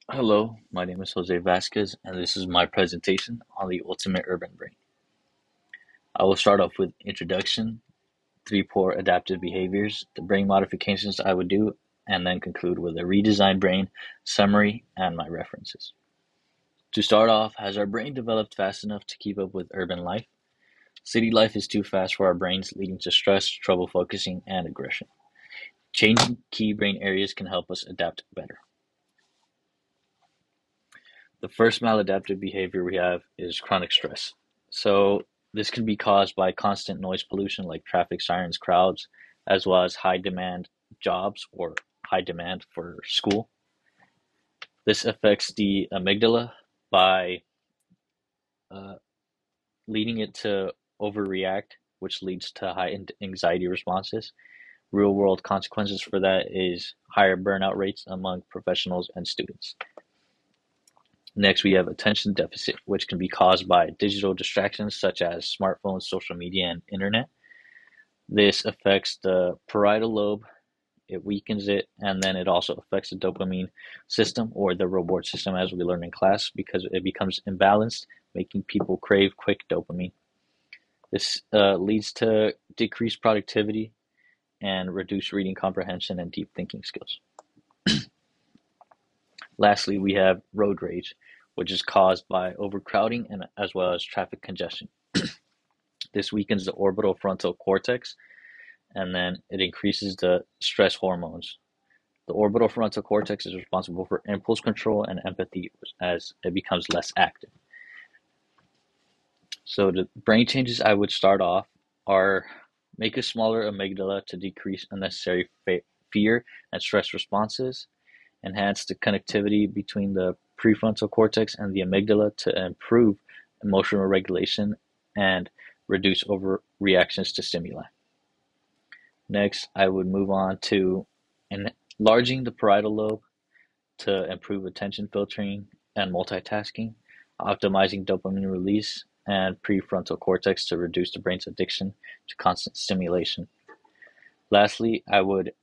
Hello, my name is Jose Vasquez, and this is my presentation on the ultimate urban brain. I will start off with introduction, three poor adaptive behaviors, the brain modifications I would do, and then conclude with a redesigned brain, summary, and my references. To start off, has our brain developed fast enough to keep up with urban life? City life is too fast for our brains, leading to stress, trouble focusing, and aggression. Changing key brain areas can help us adapt better. The first maladaptive behavior we have is chronic stress. So this can be caused by constant noise pollution like traffic sirens, crowds, as well as high demand jobs or high demand for school. This affects the amygdala by uh, leading it to overreact, which leads to high anxiety responses. Real world consequences for that is higher burnout rates among professionals and students. Next, we have attention deficit, which can be caused by digital distractions such as smartphones, social media, and internet. This affects the parietal lobe, it weakens it, and then it also affects the dopamine system or the reward system as we learned in class because it becomes imbalanced, making people crave quick dopamine. This leads to decreased productivity and reduced reading comprehension and deep thinking skills. Lastly, we have road rage, which is caused by overcrowding and as well as traffic congestion. This weakens the orbital frontal cortex and then it increases the stress hormones. The orbital frontal cortex is responsible for impulse control and empathy as it becomes less active. So the brain changes I would start off are make a smaller amygdala to decrease unnecessary fear and stress responses, enhance the connectivity between the prefrontal cortex and the amygdala to improve emotional regulation and reduce overreactions to stimuli. Next, I would move on to enlarging the parietal lobe to improve attention filtering and multitasking, optimizing dopamine release, and prefrontal cortex to reduce the brain's addiction to constant stimulation. Lastly, I would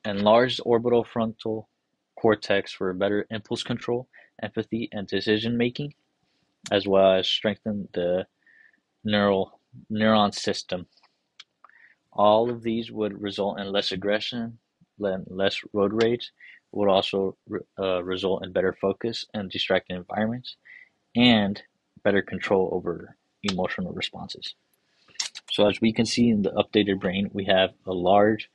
enlarge the orbital frontal cortex for better impulse control, empathy, and decision making, as well as strengthen the neuron system. All of these would result in less aggression, less road rage. It would also result in better focus and distracted environments, and better control over emotional responses. So as we can see in the updated brain, we have a large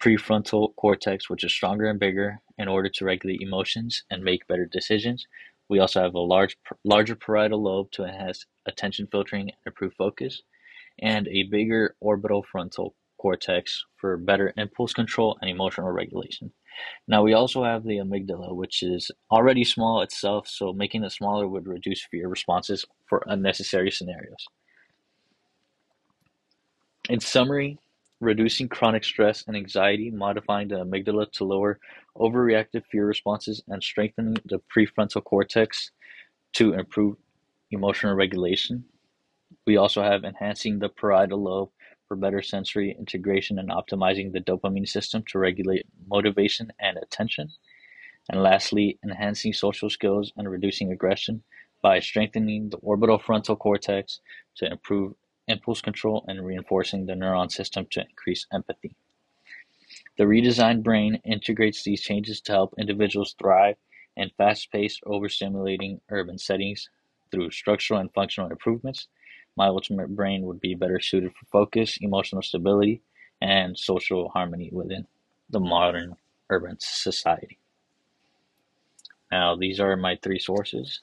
prefrontal cortex, which is stronger and bigger in order to regulate emotions and make better decisions. We also have a larger parietal lobe to enhance attention filtering and improve focus, and a bigger orbital frontal cortex for better impulse control and emotional regulation. Now, we also have the amygdala, which is already small itself, so making it smaller would reduce fear responses for unnecessary scenarios. In summary, reducing chronic stress and anxiety, modifying the amygdala to lower overreactive fear responses, and strengthening the prefrontal cortex to improve emotional regulation. We also have enhancing the parietal lobe for better sensory integration and optimizing the dopamine system to regulate motivation and attention. And lastly, enhancing social skills and reducing aggression by strengthening the orbital frontal cortex to improve impulse control and reinforcing the neuron system to increase empathy. The redesigned brain integrates these changes to help individuals thrive in fast-paced, overstimulating urban settings through structural and functional improvements. My ultimate brain would be better suited for focus, emotional stability, and social harmony within the modern urban society. Now, these are my three sources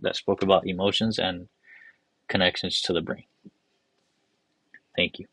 that spoke about emotions and connections to the brain. Thank you.